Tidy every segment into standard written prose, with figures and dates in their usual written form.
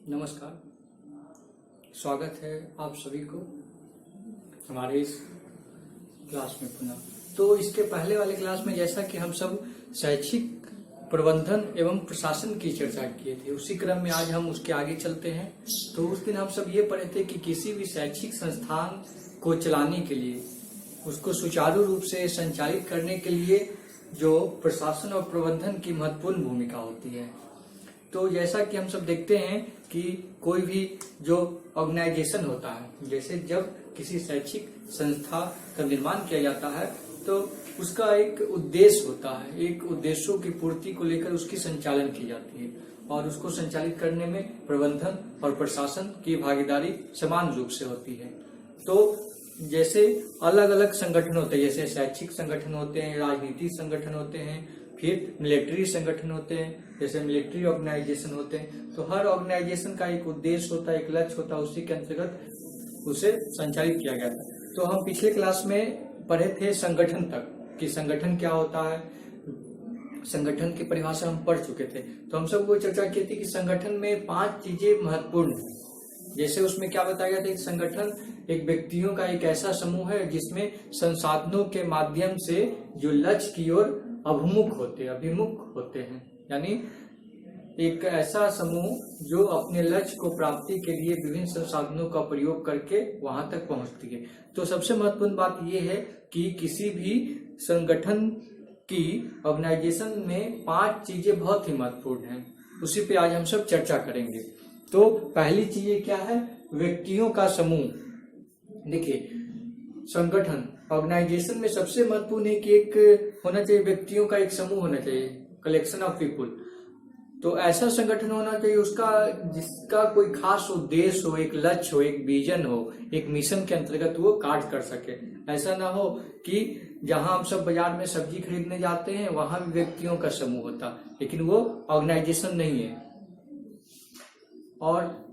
नमस्कार, स्वागत है आप सभी को हमारे इस क्लास में पुनः। तो इसके पहले वाले क्लास में जैसा कि हम सब शैक्षिक प्रबंधन एवं प्रशासन की चर्चा किए थे, उसी क्रम में आज हम उसके आगे चलते हैं। तो उस दिन हम सब ये पढ़े थे कि किसी भी शैक्षिक संस्थान को चलाने के लिए, उसको सुचारू रूप से संचालित करने के लिए जो प्रशासन और प्रबंधन की महत्वपूर्ण भूमिका होती है। तो जैसा कि हम सब देखते हैं कि कोई भी जो ऑर्गेनाइजेशन होता है, जैसे जब किसी शैक्षिक संस्था का निर्माण किया जाता है तो उसका एक उद्देश्य होता है, एक उद्देश्यों की पूर्ति को लेकर उसकी संचालन की जाती है और उसको संचालित करने में प्रबंधन और प्रशासन की भागीदारी समान रूप से होती है। तो जैसे अलग अलग संगठन होते हैं, जैसे शैक्षिक संगठन होते हैं, राजनीतिक संगठन होते हैं, फिर मिलिट्री संगठन होते हैं, जैसे मिलिट्री ऑर्गेनाइजेशन होते हैं। तो हर ऑर्गेनाइजेशन का एक उद्देश्य होता है, एक लक्ष्य होता है, उसी के अंतर्गत उसे संचालित किया गया था। तो हम पिछले क्लास में पढ़े थे संगठन तक कि संगठन क्या होता है, संगठन की परिभाषा हम पढ़ चुके थे। तो हम सबको चर्चा की थी कि संगठन में 5 चीजें महत्वपूर्ण हैं। जैसे उसमें क्या बताया गया था कि संगठन एक व्यक्तियों का एक ऐसा समूह है जिसमें संसाधनों के माध्यम से जो लक्ष्य की ओर अभिमुख होते हैं, यानी एक ऐसा समूह जो अपने लक्ष्य को प्राप्ति के लिए विभिन्न संसाधनों का प्रयोग करके वहां तक पहुंचती है। तो सबसे महत्वपूर्ण बात यह है कि किसी भी संगठन की ऑर्गेनाइजेशन में 5 चीजें बहुत ही महत्वपूर्ण हैं, उसी पे आज हम सब चर्चा करेंगे। तो पहली चीज क्या है? व्यक्तियों का समूह। देखिए, संगठन ऑर्गेनाइजेशन में सबसे महत्वपूर्ण है कि एक होना चाहिए, व्यक्तियों का एक समूह होना चाहिए, कलेक्शन ऑफ पीपुल। तो ऐसा संगठन होना चाहिए उसका जिसका कोई खास उद्देश्य हो, एक लक्ष्य हो, एक विजन हो, एक मिशन के अंतर्गत वो कार्य कर सके। ऐसा ना हो कि जहां हम सब बाजार में सब्जी खरीदने जाते हैं वहां भी व्यक्तियों का समूह होता, लेकिन वो ऑर्गेनाइजेशन नहीं है। और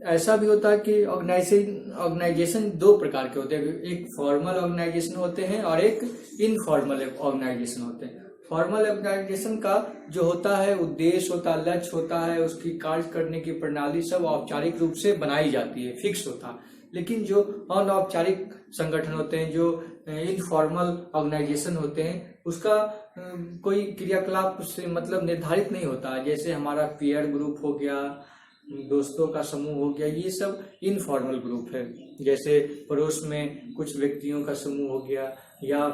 ऐसा भी होता है कि ऑर्गेनाइजेशन 2 प्रकार के होते हैं, एक फॉर्मल ऑर्गेनाइजेशन होते हैं और एक इनफॉर्मल ऑर्गेनाइजेशन होते हैं। फॉर्मल ऑर्गेनाइजेशन का जो होता है उद्देश्य होता है, लक्ष्य होता है, उसकी कार्य करने की प्रणाली सब औपचारिक रूप से बनाई जाती है, फिक्स होता है। लेकिन जो अनौपचारिक संगठन होते हैं, जो इनफॉर्मल ऑर्गेनाइजेशन होते हैं, उसका कोई क्रियाकलाप से मतलब निर्धारित नहीं होता है। जैसे हमारा पीयर ग्रुप हो गया, दोस्तों का समूह हो गया, ये सब इनफॉर्मल ग्रुप है। जैसे पड़ोस में कुछ व्यक्तियों का समूह हो गया, या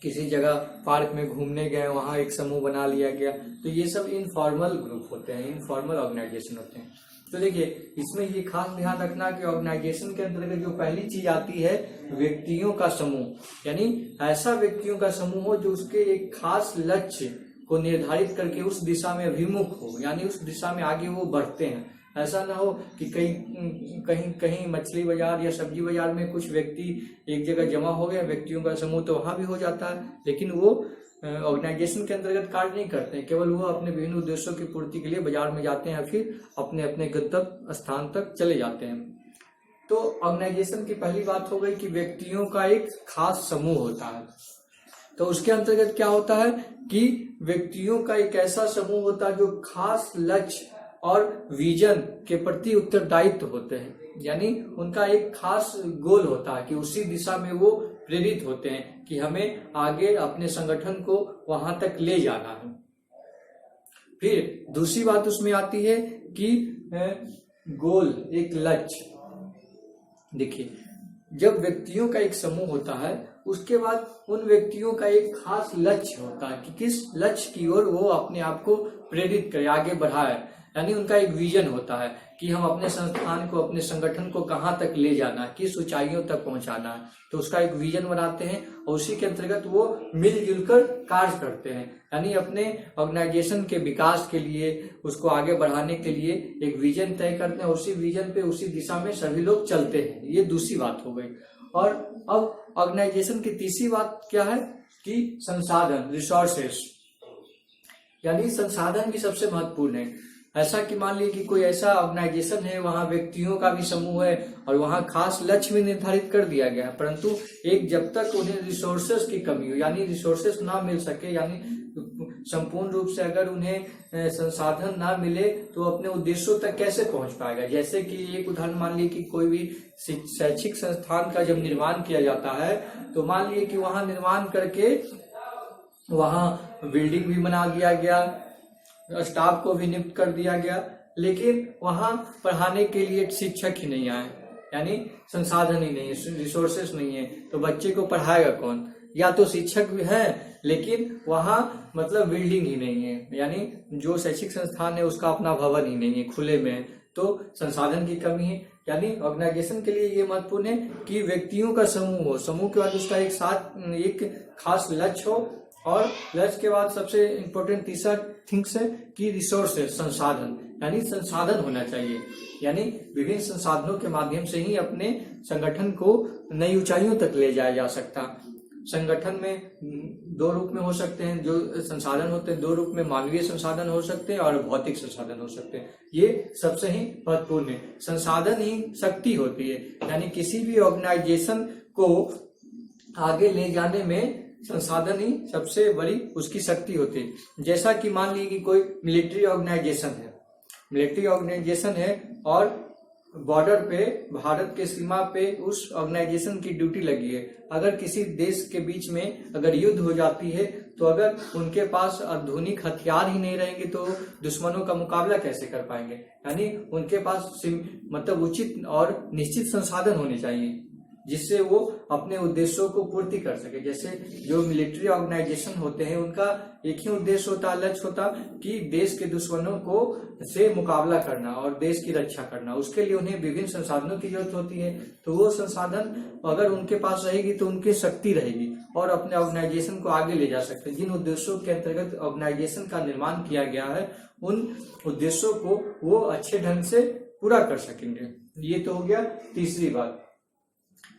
किसी जगह पार्क में घूमने गए वहां एक समूह बना लिया गया, तो ये सब इनफॉर्मल ग्रुप होते हैं, इनफॉर्मल ऑर्गेनाइजेशन होते हैं। तो देखिए, इसमें ये खास ध्यान रखना कि ऑर्गेनाइजेशन के अंतर्गत जो पहली चीज आती है व्यक्तियों का समूह, यानी ऐसा व्यक्तियों का समूह हो जो उसके एक खास लक्ष्य को निर्धारित करके उस दिशा में अभिमुख हो, यानी उस दिशा में आगे वो बढ़ते हैं। ऐसा ना हो कि कहीं मछली बाजार या सब्जी बाजार में कुछ व्यक्ति एक जगह जमा हो गए, व्यक्तियों का समूह तो वहां भी हो जाता है, लेकिन वो ऑर्गेनाइजेशन के अंतर्गत कार्य नहीं करते हैं। केवल वो अपने विभिन्न उद्देश्यों की पूर्ति के लिए बाजार में जाते हैं, फिर अपने अपने गंतव्य स्थान तक चले जाते हैं। तो ऑर्गेनाइजेशन की पहली बात हो गई कि व्यक्तियों का एक खास समूह होता है। तो उसके अंतर्गत क्या होता है कि व्यक्तियों का एक ऐसा समूह होता है जो खास लक्ष्य और विजन के प्रति उत्तरदायित्व होते हैं, यानी उनका एक खास गोल होता है कि उसी दिशा में वो प्रेरित होते हैं कि हमें आगे अपने संगठन को वहां तक ले जाना है। फिर दूसरी बात उसमें आती है कि गोल, एक लक्ष्य। देखिए, जब व्यक्तियों का एक समूह होता है उसके बाद उन व्यक्तियों का एक खास लक्ष्य होता है कि किस लक्ष्य की ओर वो अपने आप को प्रेरित करे, आगे बढ़ाए, यानी उनका एक विजन होता है कि हम अपने संस्थान को, अपने संगठन को कहाँ तक ले जाना है, किस ऊंचाइयों तक पहुंचाना है। तो उसका एक विजन बनाते हैं और उसी के अंतर्गत वो मिलजुल कर कार्य करते हैं, यानी अपने ऑर्गेनाइजेशन के विकास के लिए, उसको आगे बढ़ाने के लिए एक विजन तय करते हैं, उसी विजन पे, उसी दिशा में सभी लोग चलते हैं। ये दूसरी बात हो गई। और अब ऑर्गेनाइजेशन की तीसरी बात क्या है कि संसाधन, रिसोर्सेस, यानी संसाधन भी सबसे महत्वपूर्ण है। ऐसा कि मान लीजिए कि कोई ऐसा ऑर्गेनाइजेशन है, वहां व्यक्तियों का भी समूह है और वहां खास लक्ष्य भी निर्धारित कर दिया गया है, परंतु जब तक उन्हें रिसोर्सेस की कमी हो, यानी रिसोर्सेस ना मिल सके, यानी संपूर्ण रूप से अगर उन्हें संसाधन ना मिले तो अपने उद्देश्यों तक कैसे पहुंच पाएगा। जैसे कि एक उदाहरण मान लीजिए कि कोई भी शैक्षिक संस्थान का जब निर्माण किया जाता है तो मान लीजिए कि वहां निर्माण करके वहां बिल्डिंग भी बना दिया गया, स्टाफ को भी नियुक्त कर दिया गया, लेकिन वहां पढ़ाने के लिए शिक्षक ही नहीं आए, यानी संसाधन ही नहीं है, रिसोर्सेस नहीं है, तो बच्चे को पढ़ाएगा कौन। या तो शिक्षक भी है लेकिन वहां मतलब बिल्डिंग ही नहीं है, यानी जो शैक्षिक संस्थान है उसका अपना भवन ही नहीं है, खुले में है, तो संसाधन की कमी है। यानी ऑर्गेनाइजेशन के लिए ये महत्वपूर्ण है कि व्यक्तियों का समूह हो, समूह के बाद उसका एक खास लक्ष्य हो, और लक्ष्य के बाद सबसे इम्पोर्टेंट तीसरा थिंग्स है कि रिसोर्सेज, संसाधन, यानी संसाधन होना चाहिए। यानी विभिन्न संसाधनों के माध्यम से ही अपने संगठन को नई ऊंचाइयों तक ले जाया जा सकता। संगठन में दो रूप में हो सकते हैं, जो संसाधन होते हैं दो रूप में, मानवीय संसाधन हो सकते हैं और भौतिक संसाधन हो सकते हैं। ये सबसे ही महत्वपूर्ण है। संसाधन ही शक्ति होती है, यानी किसी भी ऑर्गेनाइजेशन को आगे ले जाने में संसाधन ही सबसे बड़ी उसकी शक्ति होती है। जैसा कि मान लीजिए कि कोई मिलिट्री ऑर्गेनाइजेशन है और बॉर्डर पे, भारत के सीमा पे उस ऑर्गेनाइजेशन की ड्यूटी लगी है। अगर किसी देश के बीच में अगर युद्ध हो जाती है तो अगर उनके पास आधुनिक हथियार ही नहीं रहेंगे तो दुश्मनों का मुकाबला कैसे कर पाएंगे। यानी उनके पास मतलब उचित और निश्चित संसाधन होने चाहिए जिससे वो अपने उद्देश्यों को पूर्ति कर सके। जैसे जो मिलिट्री ऑर्गेनाइजेशन होते हैं उनका एक ही उद्देश्य होता, लक्ष्य होता कि देश के दुश्मनों को से मुकाबला करना और देश की रक्षा करना। उसके लिए उन्हें विभिन्न संसाधनों की जरूरत होती है, तो वो संसाधन अगर उनके पास रहेगी तो उनकी शक्ति रहेगी और अपने ऑर्गेनाइजेशन को आगे ले जा सकते हैं। जिन उद्देश्यों के अंतर्गत ऑर्गेनाइजेशन का निर्माण किया गया है उन उद्देश्यों को वो अच्छे ढंग से पूरा कर सकेंगे। ये तो हो गया तीसरी बात।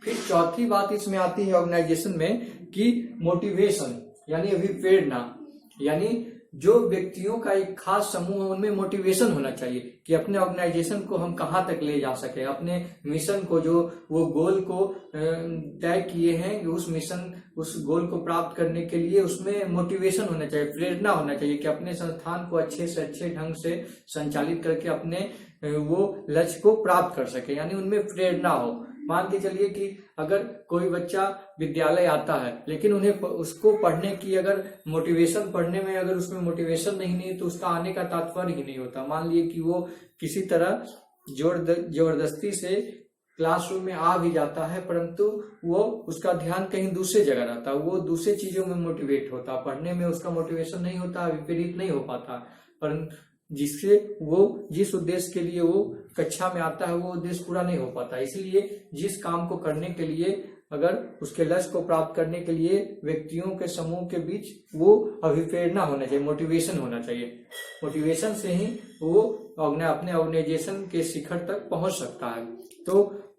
फिर चौथी बात इसमें आती है ऑर्गेनाइजेशन में कि मोटिवेशन, यानी अभिप्रेरणा, यानी जो व्यक्तियों का एक खास समूह है उनमें मोटिवेशन होना चाहिए कि अपने ऑर्गेनाइजेशन को हम कहाँ तक ले जा सके, अपने मिशन को, जो वो गोल को तय किए हैं, उस मिशन, उस गोल को प्राप्त करने के लिए उसमें मोटिवेशन होना चाहिए, प्रेरणा होना चाहिए कि अपने संस्थान को अच्छे से अच्छे ढंग से संचालित करके अपने वो लक्ष्य को प्राप्त कर सके, यानी उनमें प्रेरणा हो। मान के चलिए कि अगर कोई बच्चा विद्यालय आता है लेकिन उन्हें उसको पढ़ने की अगर मोटिवेशन, पढ़ने में अगर उसमें मोटिवेशन नहीं है तो उसका आने का तात्पर्य ही नहीं होता। मान लिए कि वो किसी तरह जबरदस्ती से क्लासरूम में आ भी जाता है परंतु वो उसका ध्यान कहीं दूसरे जगह रहता, वो दूसरे चीजों में मोटिवेट होता, पढ़ने में उसका मोटिवेशन नहीं होता, विपरीत नहीं हो पाता, परंतु जिससे वो जिस उद्देश्य के लिए वो कक्षा में आता है वो उद्देश्य पूरा नहीं हो पाता। इसलिए जिस काम को करने के लिए, अगर उसके लक्ष्य को प्राप्त करने के लिए व्यक्तियों के समूह के बीच वो अभिप्रेरणा होना चाहिए, मोटिवेशन होना चाहिए। मोटिवेशन से ही वो अपने ऑर्गेनाइजेशन के शिखर तक पहुंच सकता है। तो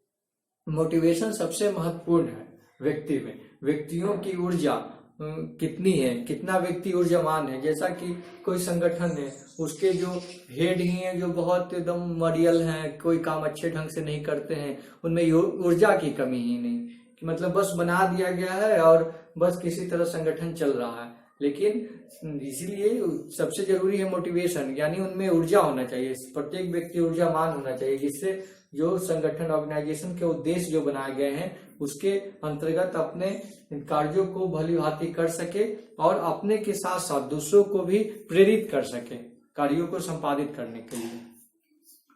मोटिवेशन सबसे महत्वपूर्ण है व्यक्ति में। व्यक्तियों की ऊर्जा कितनी है, कितना व्यक्ति ऊर्जावान है। जैसा कि कोई संगठन है, उसके जो हेड ही हैं जो बहुत एकदम मरियल हैं, कोई काम अच्छे ढंग से नहीं करते हैं, उनमें ऊर्जा की कमी ही नहीं, कि मतलब बस बना दिया गया है और बस किसी तरह संगठन चल रहा है। लेकिन इसीलिए सबसे जरूरी है मोटिवेशन, यानी उनमें ऊर्जा होना चाहिए। प्रत्येक व्यक्ति ऊर्जावान होना चाहिए जिससे जो संगठन, ऑर्गेनाइजेशन के उद्देश्य जो बनाए गए हैं उसके अंतर्गत अपने कार्यों को भली भांति कर सके और अपने के साथ साथ दूसरों को भी प्रेरित कर सके कार्यों को संपादित करने के लिए।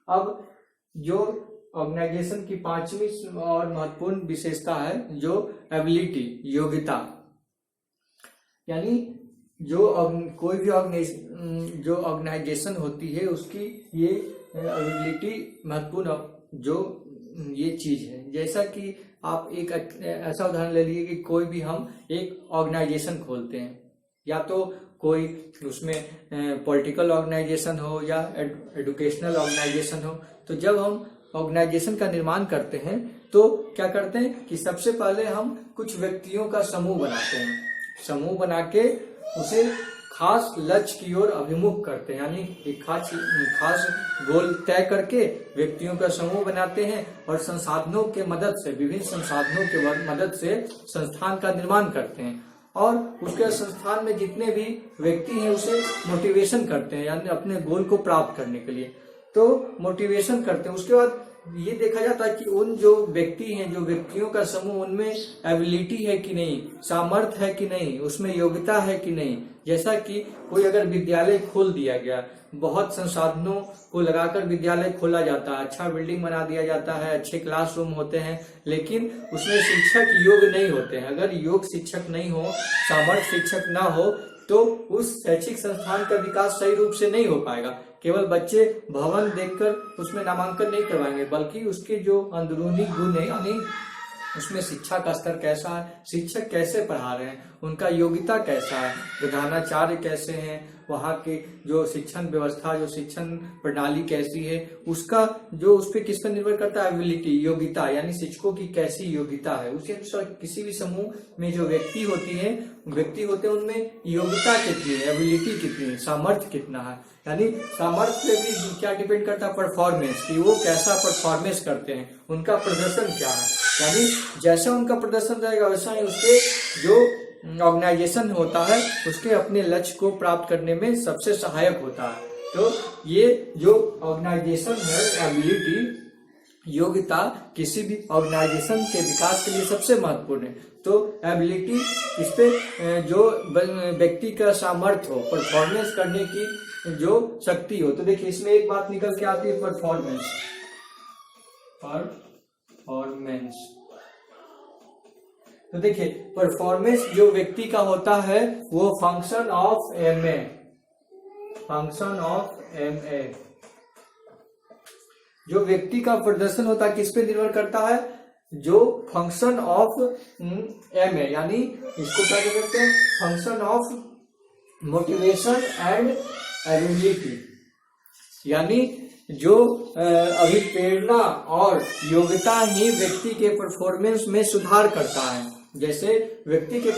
अब जो ऑर्गेनाइजेशन की पांचवी और महत्वपूर्ण विशेषता है जो एबिलिटी, योग्यता, यानी जो कोई भी ऑर्गेनाइजेशन होती है उसकी ये एबिलिटी महत्वपूर्ण जो ये चीज है। जैसा कि आप एक ऐसा उदाहरण ले लीजिए कि कोई भी हम एक ऑर्गेनाइजेशन खोलते हैं, या तो कोई उसमें पॉलिटिकल ऑर्गेनाइजेशन हो या एजुकेशनल ऑर्गेनाइजेशन हो, तो जब हम ऑर्गेनाइजेशन का निर्माण करते हैं तो क्या करते हैं कि सबसे पहले हम कुछ व्यक्तियों का समूह बनाते हैं। समूह बना के उसे खास लक्ष्य की ओर अभिमुख करते हैं, यानी एक खास गोल तय करके व्यक्तियों का समूह बनाते हैं और संसाधनों के मदद से, विभिन्न संसाधनों के मदद से संस्थान का निर्माण करते हैं। और उसके संस्थान में जितने भी व्यक्ति हैं उसे मोटिवेशन करते हैं, यानी अपने गोल को प्राप्त करने के लिए तो मोटिवेशन करते हैं। उसके बाद ये देखा जाता है कि उन जो व्यक्ति हैं, जो व्यक्तियों का समूह, उनमें एबिलिटी है कि नहीं, सामर्थ्य है कि नहीं, उसमें योग्यता है कि नहीं। जैसा कि कोई अगर विद्यालय खोल दिया गया, बहुत संसाधनों को लगाकर विद्यालय खोला जाता है, अच्छा बिल्डिंग बना दिया जाता है, अच्छे क्लासरूम होते हैं, लेकिन उसमें शिक्षक योग्य नहीं होते हैं। अगर योग्य शिक्षक नहीं हो, सामर्थ्य शिक्षक ना हो, तो उस शैक्षिक संस्थान का विकास सही रूप से नहीं हो पाएगा। केवल बच्चे भवन देखकर उसमें नामांकन नहीं करवाएंगे, बल्कि उसके जो अंदरूनी गुण है, यानी उसमें शिक्षा का स्तर कैसा है, शिक्षक कैसे पढ़ा रहे हैं, उनका योग्यता कैसा है, प्रधानाचार्य कैसे हैं, वहाँ के जो शिक्षण व्यवस्था, जो शिक्षण प्रणाली कैसी है, उसका जो उस पर किस पर निर्भर करता है, एबिलिटी, योग्यता, यानी शिक्षकों की कैसी योग्यता है। उसी अनुसार किसी भी समूह में जो व्यक्ति होते हैं उनमें योग्यता कितनी है, एबिलिटी कितनी है, सामर्थ्य कितना है। यानी सामर्थ्य पे भी क्या डिपेंड करता है, परफॉर्मेंस, कि वो कैसा परफॉर्मेंस करते हैं, उनका प्रदर्शन क्या है। यानी जैसा उनका प्रदर्शन रहेगा वैसा ही उसके जो ऑर्गेनाइजेशन होता है उसके अपने लक्ष्य को प्राप्त करने में सबसे सहायक होता है। तो ये जो ऑर्गेनाइजेशन है, एबिलिटी, योग्यता किसी भी ऑर्गेनाइजेशन के विकास के लिए सबसे महत्वपूर्ण है। तो एबिलिटी इस पे जो व्यक्ति का सामर्थ्य हो, परफॉर्मेंस करने की जो शक्ति हो। तो देखिए इसमें एक बात निकल के आती है, परफॉर्मेंस। तो देखिए परफॉर्मेंस जो व्यक्ति का होता है वो फंक्शन ऑफ एम ए, जो व्यक्ति का प्रदर्शन होता है किस पे निर्भर करता है, जो फंक्शन ऑफ एम ए, यानी इसको क्या कहते हैं, function of motivation and ability, यानी जो अभिप्रेरणा और योग्यता ही व्यक्ति के परफॉर्मेंस में सुधार करता है। जैसे व्यक्ति के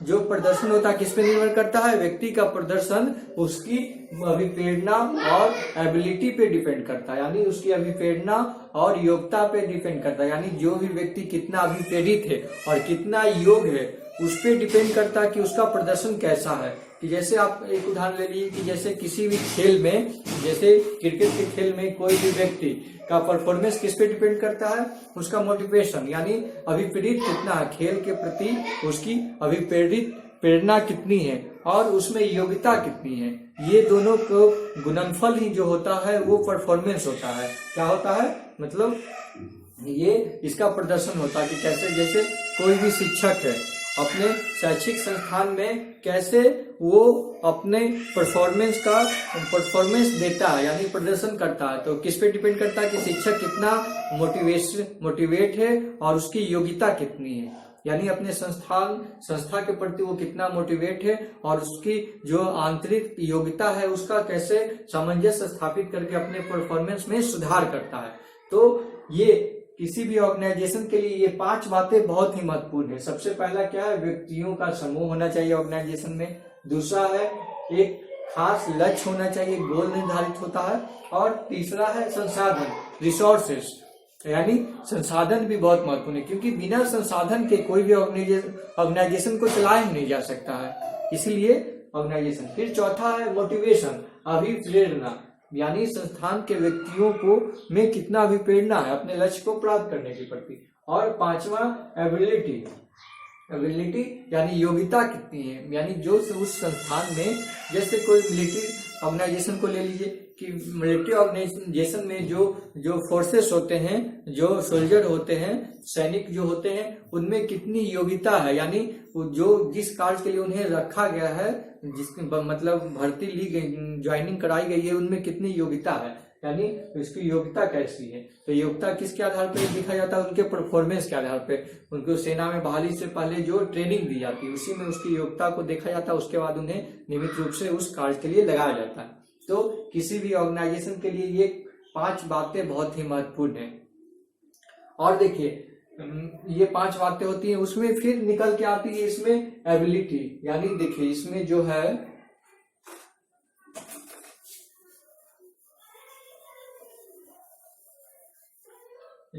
जो प्रदर्शन होता है किस पे निर्भर करता है, व्यक्ति का प्रदर्शन उसकी अभिप्रेरणा और एबिलिटी पे डिपेंड करता है, यानी उसकी अभिप्रेरणा और योग्यता पे डिपेंड करता है। यानी जो भी व्यक्ति कितना अभिप्रेरित है और कितना योग्य है उस पे डिपेंड करता है कि उसका प्रदर्शन कैसा है। कि जैसे आप एक उदाहरण ले लीजिए कि जैसे किसी भी खेल में, जैसे क्रिकेट के खेल में कोई भी व्यक्ति का परफॉर्मेंस किस पे डिपेंड करता है, उसका मोटिवेशन, यानी अभिप्रेरित कितना है खेल के प्रति, उसकी अभिप्रेरित प्रेरणा कितनी है और उसमें योग्यता कितनी है। ये दोनों को गुणनफल ही जो होता है वो परफॉर्मेंस होता है। क्या होता है, मतलब ये इसका प्रदर्शन होता है कि कैसे, जैसे कोई भी शिक्षक है अपने शैक्षिक संस्थान में कैसे वो अपने परफॉर्मेंस देता है, यानी प्रदर्शन करता है। तो किस पे डिपेंड करता है कि शिक्षक कितना मोटिवेट है और उसकी योग्यता कितनी है, यानी अपने संस्था के प्रति वो कितना मोटिवेट है और उसकी जो आंतरिक योग्यता है उसका कैसे सामंजस्य स्थापित करके अपने परफॉर्मेंस में सुधार करता है। तो ये किसी भी ऑर्गेनाइजेशन के लिए ये 5 बातें बहुत ही महत्वपूर्ण है। सबसे पहला क्या है, व्यक्तियों का समूह होना चाहिए ऑर्गेनाइजेशन में। दूसरा है एक खास लक्ष्य होना चाहिए, गोल निर्धारित होता है। और तीसरा है संसाधन, रिसोर्सेस, यानी संसाधन भी बहुत महत्वपूर्ण है, क्योंकि बिना संसाधन के कोई भी ऑर्गेनाइजेशन को चलाया नहीं जा सकता है, इसीलिए ऑर्गेनाइजेशन। फिर चौथा है मोटिवेशन, अभिप्रेरणा, यानी संस्थान के व्यक्तियों को में कितना अभिप्रेरणा है अपने लक्ष्य को प्राप्त करने के प्रति। और पांचवा एबिलिटी यानी योग्यता कितनी है, यानी जो उस संस्थान में, जैसे कोई मिलिट्री ऑर्गेनाइजेशन को ले लीजिए कि मिलिट्री ऑर्गेनाइजेशन में जो फोर्सेस होते हैं, जो सोल्जर होते हैं, सैनिक जो होते हैं, उनमें कितनी योग्यता है, यानी जो जिस कार्य के लिए उन्हें रखा गया है, जिसकी मतलब भर्ती ली गई, ज्वाइनिंग कराई गई है, उनमें कितनी योग्यता है, यानी इसकी योग्यता कैसी है। तो योग्यता किसके आधार पर देखा जाता है, उनके परफॉर्मेंस के आधार पे। उनको सेना में बहाली से पहले जो ट्रेनिंग दी जाती है उसी में उसकी योग्यता को देखा जाता है, उसके बाद उन्हें नियमित रूप से उस कार्य के लिए लगाया जाता है। तो किसी भी ऑर्गेनाइजेशन के लिए ये 5 बातें बहुत ही महत्वपूर्ण है। और देखिए ये 5 बातें होती हैं, उसमें फिर निकल के आती है इसमें एबिलिटी, यानी देखिए इसमें जो है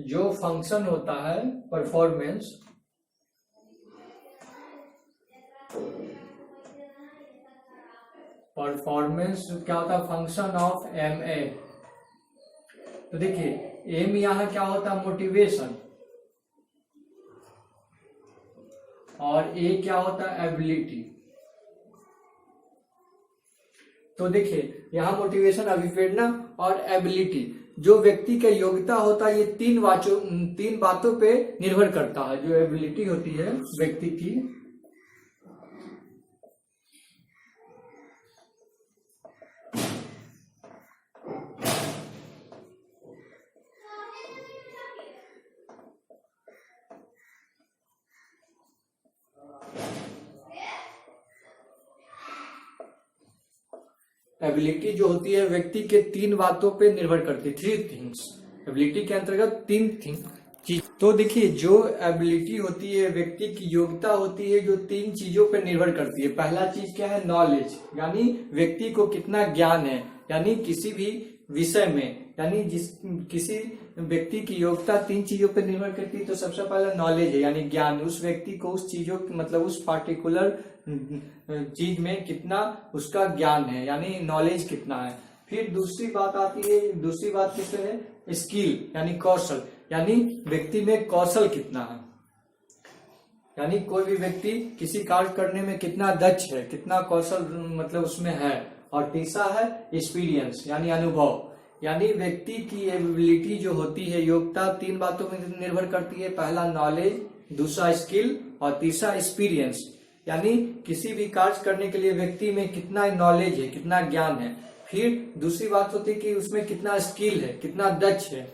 जो फंक्शन होता है परफॉर्मेंस, परफॉर्मेंस क्या होता है, फंक्शन ऑफ एम ए। तो देखिए एम यहाँ क्या होता है, मोटिवेशन, और ए क्या होता है, एबिलिटी। तो देखिए यहाँ मोटिवेशन, अभिप्रेरणा और एबिलिटी, जो व्यक्ति का योग्यता होता है, ये तीन बातों पे निर्भर करता है। जो एबिलिटी होती है व्यक्ति की, एबिलिटी जो होती है व्यक्ति के तीन बातों पे निर्भर करती है, 3 थिंग्स। एबिलिटी के अंतर्गत 3 चीज। तो देखिए जो एबिलिटी होती है व्यक्ति की योग्यता होती है, जो 3 चीजों पे निर्भर करती है। पहला चीज क्या है, नॉलेज, यानी व्यक्ति को कितना ज्ञान है, यानी किसी भी विषय में, यानी किसी व्यक्ति की योग्यता 3 चीजों पर निर्भर करती है। तो सबसे पहला नॉलेज है, यानी ज्ञान, उस व्यक्ति को उस चीजों मतलब उस पार्टिकुलर चीज में कितना उसका ज्ञान है, यानी नॉलेज कितना है। फिर दूसरी बात आती है, दूसरी बात किसमें है, स्किल, यानी कौशल, यानी व्यक्ति में कौशल कितना है, यानी कोई भी व्यक्ति किसी कार्य करने में कितना दक्ष है, कितना कौशल मतलब उसमें है। और तीसरा है एक्सपीरियंस, यानी अनुभव, यानी व्यक्ति की एबिलिटी जो होती है, योग्यता 3 बातों में निर्भर करती है। पहला नॉलेज, दूसरा स्किल और तीसरा एक्सपीरियंस, यानी किसी भी कार्य करने के लिए व्यक्ति में कितना नॉलेज है, कितना ज्ञान है। फिर दूसरी बात होती है कि उसमें कितना स्किल है, कितना दक्ष है।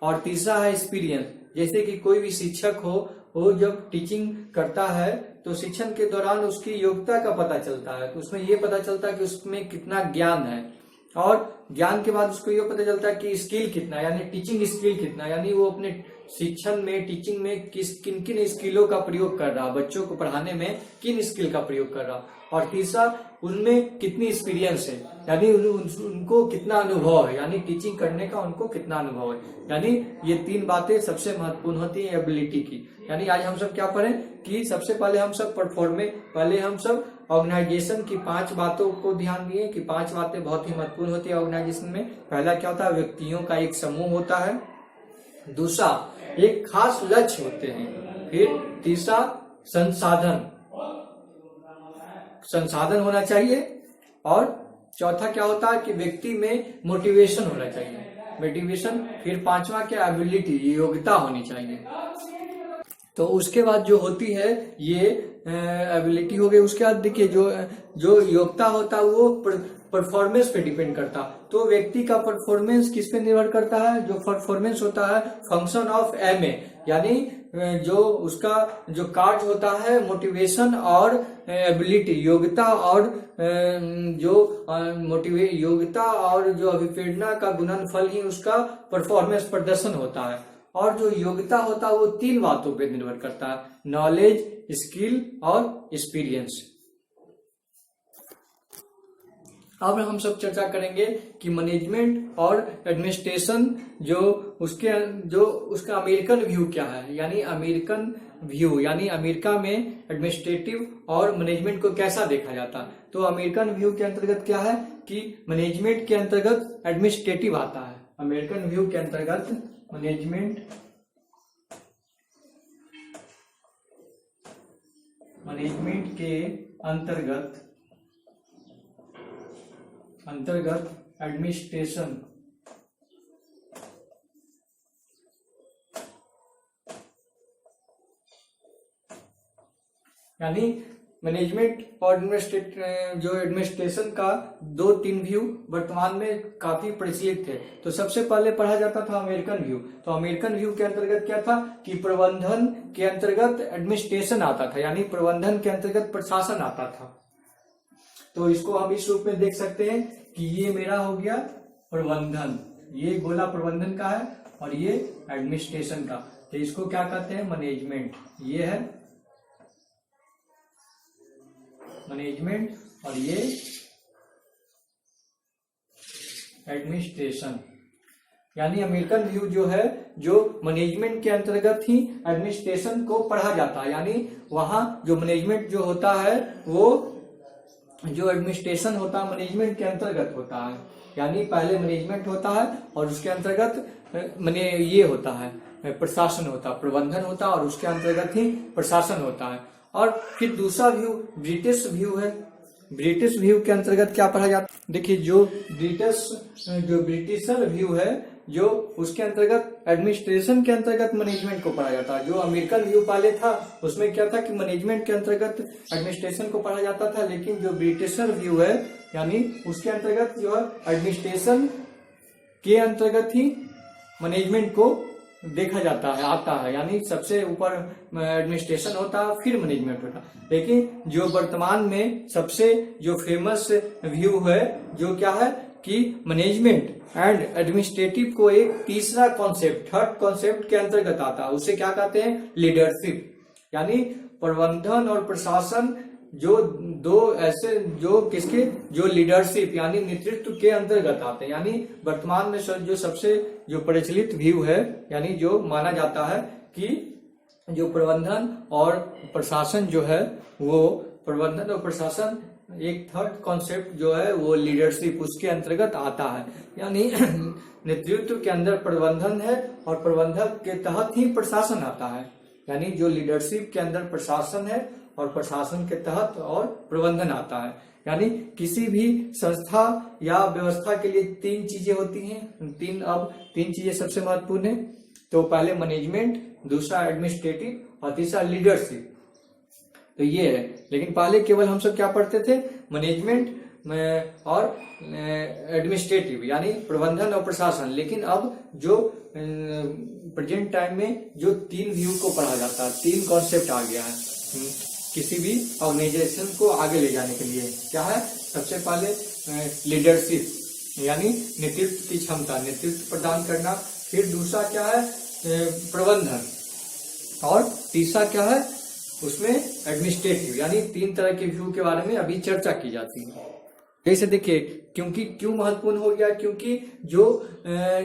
और तीसरा है एक्सपीरियंस, जैसे कि कोई भी शिक्षक हो, वो जब टीचिंग करता है तो शिक्षण के दौरान उसकी योग्यता का पता चलता है। तो उसमें ये पता चलता है कि उसमें कितना ज्ञान है, और ज्ञान के बाद उसको ये पता चलता है कि स्किल कितना, यानी टीचिंग स्किल कितना, यानी वो अपने शिक्षण में, टीचिंग में किन किन स्किलों का प्रयोग कर रहा, बच्चों को पढ़ाने में किन स्किल का प्रयोग कर रहा। और तीसरा, उनमें कितनी एक्सपीरियंस है, यानी उनको कितना अनुभव है, यानी टीचिंग करने का उनको कितना अनुभव है। यानी ये 3 बातें सबसे महत्वपूर्ण होती है एबिलिटी की। यानी आज हम सब क्या पढ़े कि सबसे पहले हम सब ऑर्गेनाइजेशन की 5 बातों को ध्यान दिए कि 5 बातें बहुत ही महत्वपूर्ण होती है ऑर्गेनाइजेशन में। पहला क्या होता है, व्यक्तियों का एक समूह होता है। दूसरा, एक खास लक्ष्य होते हैं। फिर तीसरा, संसाधन होना चाहिए। और चौथा क्या होता है कि व्यक्ति में मोटिवेशन होना चाहिए, मोटिवेशन। फिर 5वां क्या, एबिलिटी, योग्यता होनी चाहिए। तो उसके बाद जो होती है ये एबिलिटी हो गई। उसके बाद देखिए जो योग्यता होता है वो परफॉर्मेंस पे डिपेंड करता। तो व्यक्ति का परफॉर्मेंस किस पे निर्भर करता है, जो परफॉर्मेंस होता है फंक्शन ऑफ एम ए, यानी जो उसका जो कार्य होता है मोटिवेशन और एबिलिटी, योग्यता और योग्यता और जो अभिप्रेरणा का गुणनफल ही उसका परफॉर्मेंस प्रदर्शन होता है। और जो योग्यता होता है वो 3 बातों पे निर्भर करता है, नॉलेज, स्किल और एक्सपीरियंस। अब हम सब चर्चा करेंगे कि मैनेजमेंट और एडमिनिस्ट्रेशन जो उसका अमेरिकन व्यू क्या है, यानी अमेरिकन व्यू, यानी अमेरिका में एडमिनिस्ट्रेटिव और मैनेजमेंट को कैसा देखा जाता है। तो अमेरिकन व्यू के अंतर्गत क्या है कि मैनेजमेंट के अंतर्गत एडमिनिस्ट्रेटिव आता है। अमेरिकन व्यू के अंतर्गत मैनेजमेंट के अंतर्गत एडमिनिस्ट्रेशन, यानी मैनेजमेंट और एडमिनिस्ट्रेशन का 2-3 व्यू वर्तमान में काफी प्रचलित थे। तो सबसे पहले पढ़ा जाता था अमेरिकन व्यू। तो अमेरिकन व्यू के अंतर्गत क्या था कि प्रबंधन के अंतर्गत एडमिनिस्ट्रेशन आता था, यानी प्रबंधन के अंतर्गत प्रशासन आता था। तो इसको हम इस रूप में देख सकते हैं कि ये मेरा हो गया प्रबंधन, ये गोला प्रबंधन का है और ये एडमिनिस्ट्रेशन का। तो इसको क्या कहते हैं, मैनेजमेंट। ये है मैनेजमेंट और ये एडमिनिस्ट्रेशन। यानी अमेरिकन व्यू जो है, जो मैनेजमेंट के अंतर्गत ही एडमिनिस्ट्रेशन को पढ़ा जाता है, यानी वहां जो मैनेजमेंट जो होता है वो जो एडमिनिस्ट्रेशन होता है मैनेजमेंट के अंतर्गत होता है, यानी पहले मैनेजमेंट होता है और उसके अंतर्गत मैंने ये होता है प्रशासन होता है, प्रबंधन होता है और उसके अंतर्गत ही प्रशासन होता है। और फिर दूसरा व्यू ब्रिटिश व्यू है। ब्रिटिश व्यू के अंतर्गत क्या पढ़ा जाता है? देखिए जो ब्रिटिशर व्यू है, जो उसके अंतर्गत एडमिनिस्ट्रेशन के अंतर्गत मैनेजमेंट को पढ़ा जाता है। जो अमेरिकन व्यू पहले था उसमें क्या था कि मैनेजमेंट के अंतर्गत एडमिनिस्ट्रेशन को पढ़ा जाता था, लेकिन जो ब्रिटिशर व्यू है यानी उसके अंतर्गत जो है एडमिनिस्ट्रेशन के अंतर्गत ही मैनेजमेंट को देखा जाता है, आता है, यानी सबसे ऊपर एडमिनिस्ट्रेशन होता है फिर मैनेजमेंट होता है। लेकिन जो वर्तमान में सबसे जो फेमस व्यू है जो क्या है कि मैनेजमेंट एंड एडमिनिस्ट्रेटिव को एक तीसरा कॉन्सेप्ट, थर्ड कॉन्सेप्ट के अंतर्गत आता है। उसे क्या कहते हैं? लीडरशिप, यानी प्रबंधन और प्रशासन जो दो ऐसे जो किसके जो लीडरशिप यानी नेतृत्व के अंतर्गत आते हैं। यानी वर्तमान में जो सबसे जो प्रचलित व्यू है, यानी जो माना जाता है कि जो प्रबंधन और प्रशासन जो है वो प्रबंधन और प्रशासन एक थर्ड कॉन्सेप्ट जो है वो लीडरशिप उसके अंतर्गत आता है। यानी नेतृत्व के अंदर प्रबंधन है और प्रबंधक के तहत ही प्रशासन आता है। यानी जो लीडरशिप के अंदर प्रशासन है और प्रशासन के तहत और प्रबंधन आता है। यानी किसी भी संस्था या व्यवस्था के लिए तीन चीजें होती हैं। तीन चीजें सबसे महत्वपूर्ण है। तो पहले मैनेजमेंट, दूसरा एडमिनिस्ट्रेटिव और तीसरा लीडरशिप। तो ये है। लेकिन पहले केवल हम सब क्या पढ़ते थे? मैनेजमेंट और एडमिनिस्ट्रेटिव यानी प्रबंधन और प्रशासन। लेकिन अब जो प्रेजेंट टाइम में जो तीन व्यू को पढ़ा जाता है, तीन कॉन्सेप्ट आ गया है किसी भी ऑर्गेनाइजेशन को आगे ले जाने के लिए। क्या है? सबसे पहले लीडरशिप यानी नेतृत्व की क्षमता, नेतृत्व प्रदान करना। फिर दूसरा क्या है? प्रबंधन। और तीसरा क्या है? उसमें एडमिनिस्ट्रेटिव। यानी तीन तरह के व्यू के बारे में अभी चर्चा की जाती है। जैसे देखिए क्यों महत्वपूर्ण हो गया? क्योंकि जो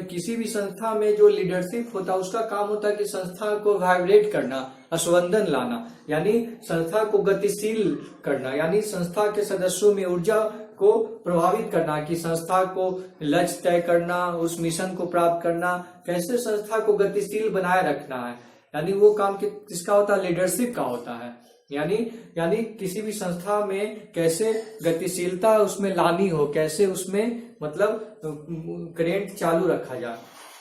किसी भी संस्था में जो लीडरशिप होता है उसका काम होता है कि संस्था को वाइब्रेट करना, स्पंदन लाना, यानी संस्था को गतिशील करना, यानी संस्था के सदस्यों में ऊर्जा को प्रभावित करना कि संस्था को लक्ष्य तय करना, उस मिशन को प्राप्त करना, कैसे संस्था को गतिशील बनाए रखना है। यानी वो काम किसका होता है? लीडरशिप का होता है। यानी किसी भी संस्था में कैसे गतिशीलता उसमें लानी हो, कैसे उसमें मतलब करेंट चालू रखा जाए,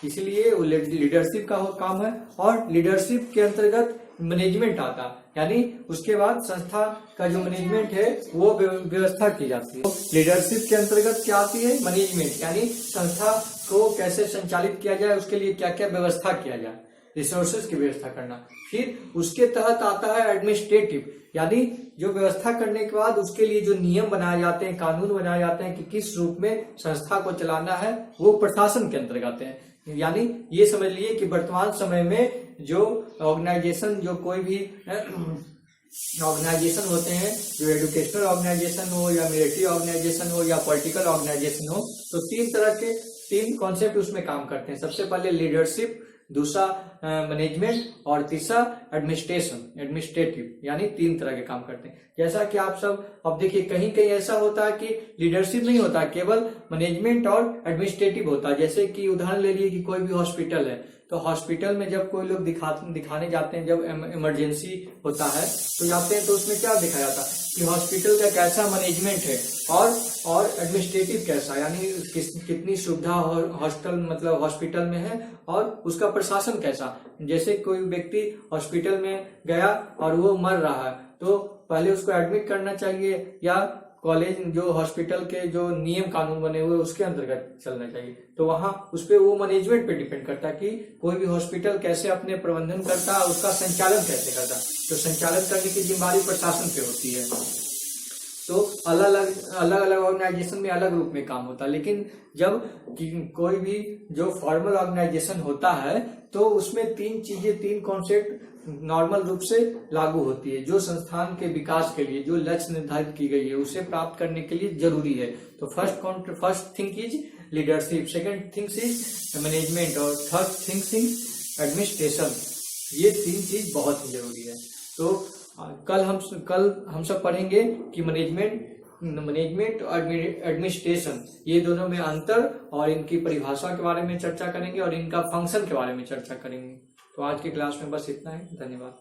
इसलिए वो लीडरशिप का काम है। और लीडरशिप के अंतर्गत मैनेजमेंट आता है, यानी उसके बाद संस्था का जो मैनेजमेंट है वो व्यवस्था की जाती है। लीडरशिप के अंतर्गत क्या आती है? मैनेजमेंट, यानी संस्था को कैसे संचालित किया जाए, उसके लिए क्या क्या व्यवस्था किया जाए, रिसोर्सेज की व्यवस्था करना। फिर उसके तहत आता है एडमिनिस्ट्रेटिव, यानी जो व्यवस्था करने के बाद उसके लिए जो नियम बनाए जाते हैं, कानून बनाए जाते हैं कि किस रूप में संस्था को चलाना है, वो प्रशासन के अंतर्गत आते हैं। यानी ये समझ लिए कि वर्तमान समय में जो ऑर्गेनाइजेशन, जो कोई भी ऑर्गेनाइजेशन होते हैं, जो एजुकेशनल ऑर्गेनाइजेशन हो या मिलिट्री ऑर्गेनाइजेशन हो या पॉलिटिकल ऑर्गेनाइजेशन हो, तो तीन तरह के तीन कॉन्सेप्ट उसमें काम करते हैं। सबसे पहले लीडरशिप, दूसरा मैनेजमेंट और तीसरा एडमिनिस्ट्रेटिव, यानी तीन तरह के काम करते हैं। जैसा कि आप सब अब देखिए कहीं कहीं ऐसा होता है कि लीडरशिप नहीं होता, केवल मैनेजमेंट और एडमिनिस्ट्रेटिव होता है। जैसे कि उदाहरण ले लिए कि कोई भी हॉस्पिटल है, तो हॉस्पिटल में जब कोई लोग दिखाने जाते हैं, जब इमरजेंसी होता है तो जाते हैं, तो उसमें क्या दिखाया जाता है कि हॉस्पिटल का कैसा मैनेजमेंट है और एडमिनिस्ट्रेटिव कैसा, यानी कितनी सुविधा हॉस्पिटल में है और उसका प्रशासन कैसा। जैसे कोई व्यक्ति हॉस्पिटल में गया और वो मर रहा है, तो पहले उसको एडमिट करना चाहिए या कॉलेज जो हॉस्पिटल के जो नियम कानून बने हुए उसके अंतर्गत चलना चाहिए। तो वहां उस पर वो मैनेजमेंट पे डिपेंड करता है कि कोई भी हॉस्पिटल कैसे अपने प्रबंधन करता है, उसका संचालन कैसे करता है। तो संचालन करने की जिम्मेदारी प्रशासन पे होती है। तो अलग अलग ऑर्गेनाइजेशन में अलग रूप में काम होता है। लेकिन जब कोई भी जो फॉर्मल ऑर्गेनाइजेशन होता है तो उसमें तीन कॉन्सेप्ट नॉर्मल रूप से लागू होती है, जो संस्थान के विकास के लिए जो लक्ष्य निर्धारित की गई है उसे प्राप्त करने के लिए जरूरी है। तो first thing is leadership, second thing is management और थर्ड थिंग इज एडमिनिस्ट्रेशन। ये तीन चीज बहुत ही जरूरी है। तो कल हम सब पढ़ेंगे कि मैनेजमेंट मैनेजमेंट और एडमिनिस्ट्रेशन, ये दोनों में अंतर और इनकी परिभाषा के बारे में चर्चा करेंगे और इनका फंक्शन के बारे में चर्चा करेंगे। तो आज की क्लास में बस इतना ही। धन्यवाद।